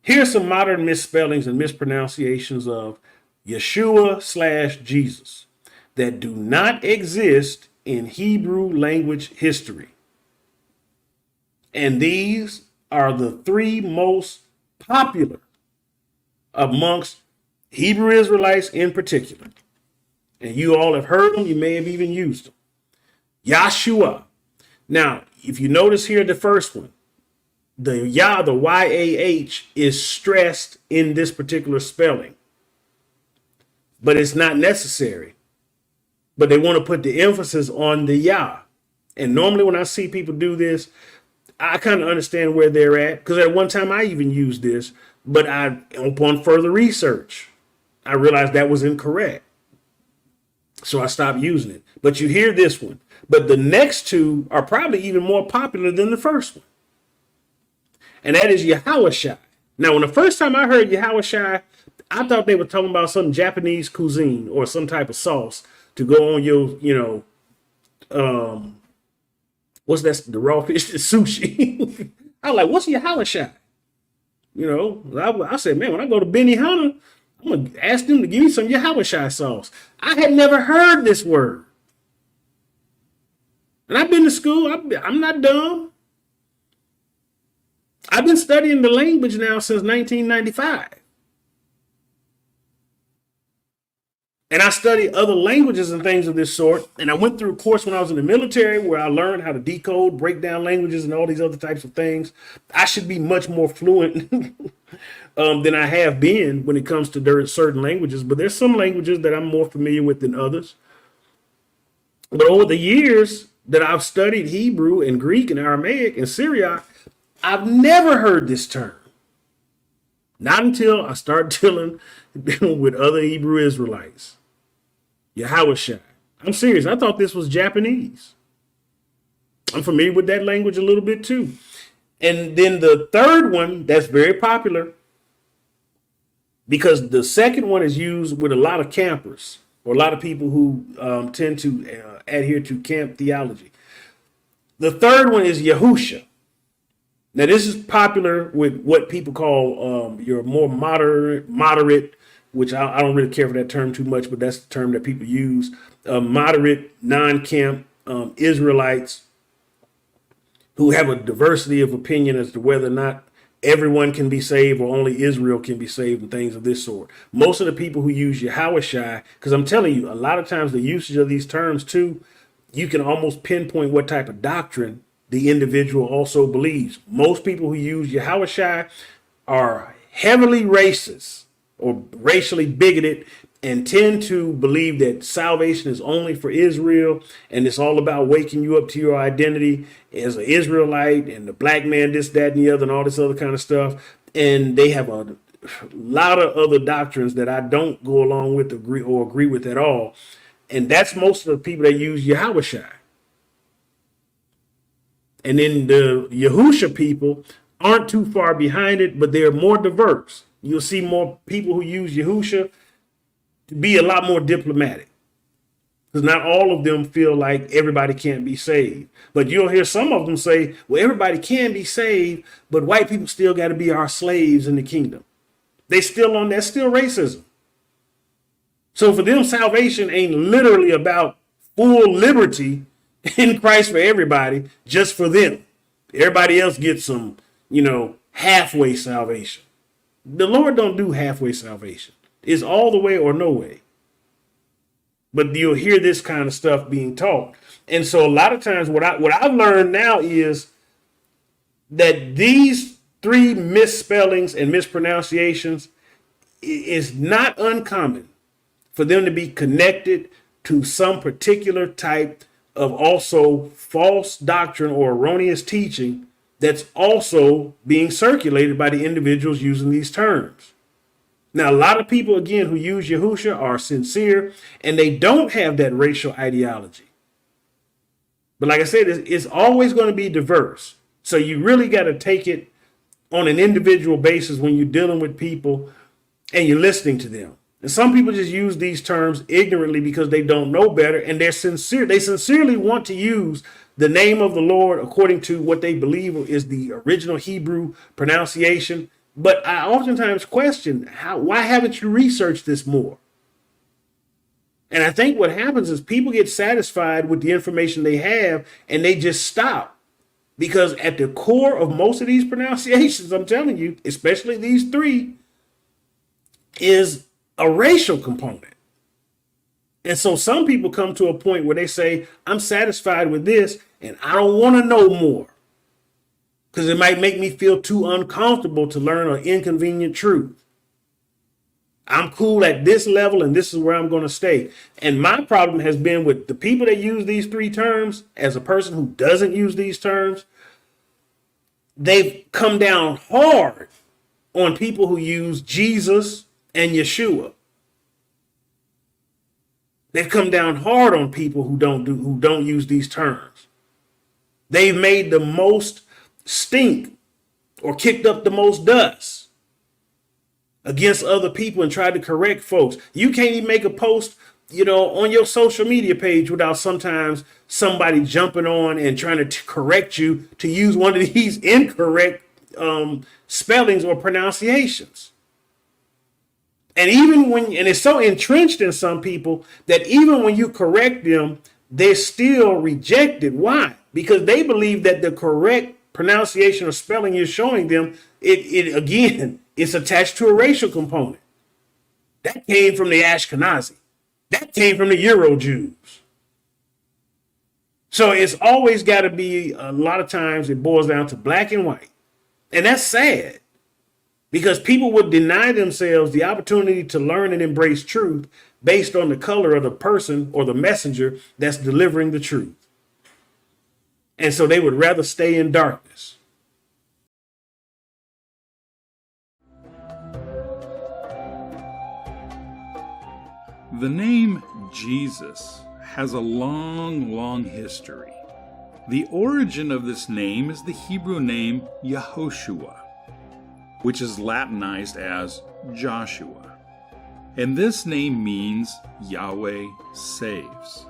Here's some modern misspellings and mispronunciations of Yeshua/Jesus that do not exist in Hebrew language history. And these are the three most popular amongst Hebrew Israelites in particular. And you all have heard them. You may have even used them. Yeshua. Now, if you notice here, the first one, the Yah, the Y-A-H, is stressed in this particular spelling. But it's not necessary. But they want to put the emphasis on the Yah. And normally when I see people do this, I kind of understand where they're at. Because at one time I even used this. But upon further research, I realized that was incorrect. So I stopped using it. But you hear this one. But the next two are probably even more popular than the first one. And that is Yahushua. Now, when the first time I heard Yahushua, I thought they were talking about some Japanese cuisine or some type of sauce to go on your, what's that? The raw fish, the sushi. I was like, what's Yahushua? I said, man, when I go to Benihana, I'm going to ask them to give me some Yahushua sauce. I had never heard this word. And I've been to school. I'm not dumb. I've been studying the language now since 1995. And I studied other languages and things of this sort. And I went through a course when I was in the military where I learned how to decode, break down languages and all these other types of things. I should be much more fluent than I have been when it comes to certain languages. But there's some languages that I'm more familiar with than others. But over the years that I've studied Hebrew and Greek and Aramaic and Syriac, I've never heard this term. Not until I started dealing with other Hebrew Israelites. Yahushua. I'm serious. I thought this was Japanese. I'm familiar with that language a little bit too. And then the third one that's very popular, because the second one is used with a lot of campers or a lot of people who tend to adhere to camp theology. The third one is Yahusha. Now, this is popular with what people call your more moderate, which I don't really care for that term too much, but that's the term that people use. Moderate, non-camp Israelites who have a diversity of opinion as to whether or not everyone can be saved or only Israel can be saved and things of this sort. Most of the people who use Yahushua, because I'm telling you, a lot of times the usage of these terms too, you can almost pinpoint what type of doctrine the individual also believes. Most people who use Yahushua are heavily racist or racially bigoted and tend to believe that salvation is only for Israel and it's all about waking you up to your identity as an Israelite and the black man, this, that, and the other, and all this other kind of stuff. And they have a lot of other doctrines that I don't go along with or agree with at all. And that's most of the people that use Yahushua. And then the Yahusha people aren't too far behind it, but they're more diverse. You'll see more people who use Yahusha to be a lot more diplomatic. Because not all of them feel like everybody can't be saved. But you'll hear some of them say, well, everybody can be saved, but white people still got to be our slaves in the kingdom. That's still racism. So for them, salvation ain't literally about full liberty in Christ for everybody, just for them. Everybody else gets some, halfway salvation. The Lord don't do halfway salvation. It's all the way or no way. But you'll hear this kind of stuff being taught. And so a lot of times what I've learned now is that these three misspellings and mispronunciations is not uncommon for them to be connected to some particular type of also false doctrine or erroneous teaching that's also being circulated by the individuals using these terms. Now, a lot of people, again, who use Yahusha are sincere and they don't have that racial ideology. But like I said, it's always going to be diverse. So you really got to take it on an individual basis when you're dealing with people and you're listening to them. And some people just use these terms ignorantly because they don't know better, and they're sincere. They sincerely want to use the name of the Lord according to what they believe is the original Hebrew pronunciation, But I oftentimes question, why haven't you researched this more? And I think what happens is people get satisfied with the information they have and they just stop. Because at the core of most of these pronunciations, I'm telling you, especially these three, is a racial component. And so some people come to a point where they say, I'm satisfied with this and I don't want to know more. Because it might make me feel too uncomfortable to learn an inconvenient truth. I'm cool at this level and this is where I'm going to stay. And my problem has been with the people that use these three terms. As a person who doesn't use these terms, they've come down hard on people who use Jesus and Yeshua. They've come down hard on people who don't use these terms. They've made the most stink or kicked up the most dust against other people and tried to correct folks. You can't even make a post, on your social media page without sometimes somebody jumping on and trying to correct you to use one of these incorrect spellings or pronunciations. And and it's so entrenched in some people that even when you correct them, they're still rejected. Why? Because they believe that the correct pronunciation or spelling you're showing them, it again, it's attached to a racial component. That came from the Ashkenazi. That came from the Euro Jews. So it's always got to be, a lot of times it boils down to black and white. And that's sad because people would deny themselves the opportunity to learn and embrace truth based on the color of the person or the messenger that's delivering the truth. And so they would rather stay in darkness. The name Jesus has a long history. The origin of this name is the Hebrew name Yehoshua, which is Latinized as Joshua. And this name means Yahweh saves.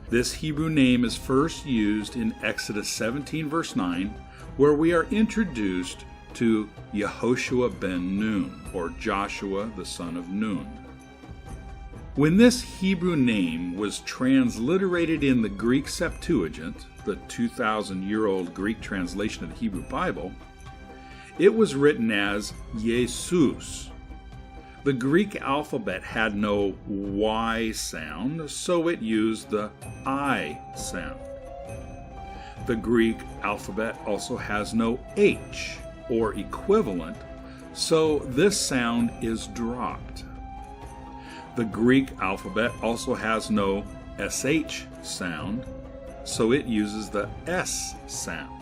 This Hebrew name is first used in Exodus 17 verse 9, where we are introduced to Yehoshua ben Nun, or Joshua the son of Nun. When this Hebrew name was transliterated in the Greek Septuagint, the 2,000-year-old Greek translation of the Hebrew Bible, it was written as Jesus. The Greek alphabet had no Y sound, so it used the I sound. The Greek alphabet also has no H or equivalent, so this sound is dropped. The Greek alphabet also has no SH sound, so it uses the S sound.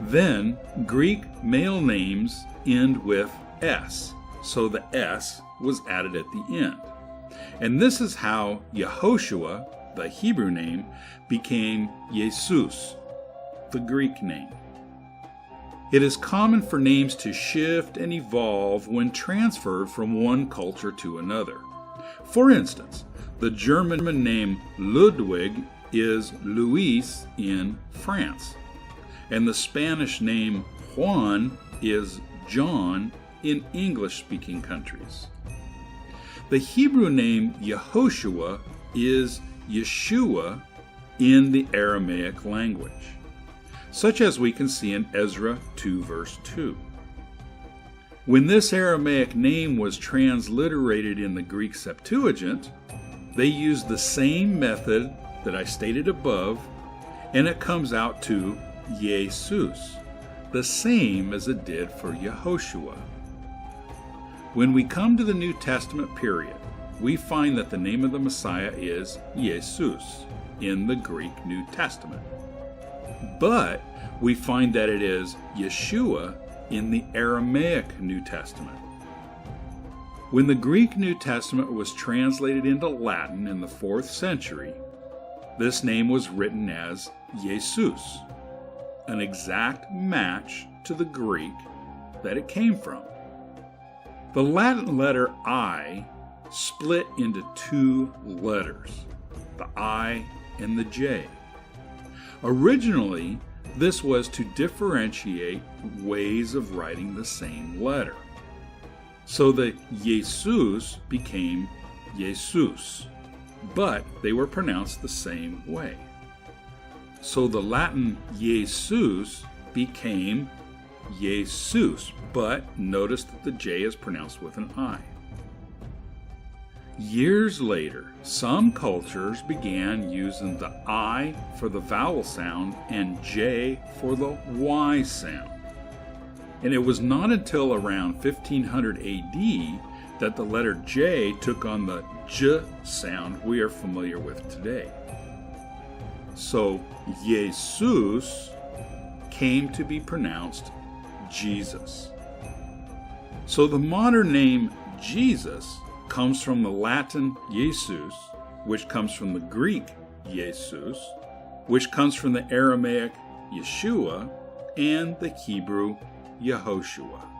Then, Greek male names end with S, so the S was added at the end. And this is how Yehoshua, the Hebrew name, became Jesus, the Greek name. It is common for names to shift and evolve when transferred from one culture to another. For instance, the German name Ludwig is Louis in France, and the Spanish name Juan is John in English-speaking countries. The Hebrew name Yehoshua is Yeshua in the Aramaic language, such as we can see in Ezra 2 verse 2. When this Aramaic name was transliterated in the Greek Septuagint, they used the same method that I stated above, and it comes out to Jesus, the same as it did for Yehoshua. When we come to the New Testament period, we find that the name of the Messiah is Jesus in the Greek New Testament. But we find that it is Yeshua in the Aramaic New Testament. When the Greek New Testament was translated into Latin in the 4th century, this name was written as Jesus, an exact match to the Greek that it came from. The Latin letter I split into two letters, the I and the J. Originally, This was to differentiate ways of writing the same letter. So the Jesus became Jesus, but they were pronounced the same way. So the Latin Jesus became Jesus, but notice that the J is pronounced with an I. Years later, some cultures began using the I for the vowel sound and J for the Y sound. And it was not until around 1500 AD that the letter J took on the J sound we are familiar with today. So, Jesus came to be pronounced Jesus. So the modern name Jesus comes from the Latin Jesus, which comes from the Greek Jesus, which comes from the Aramaic Yeshua, and the Hebrew Yehoshua.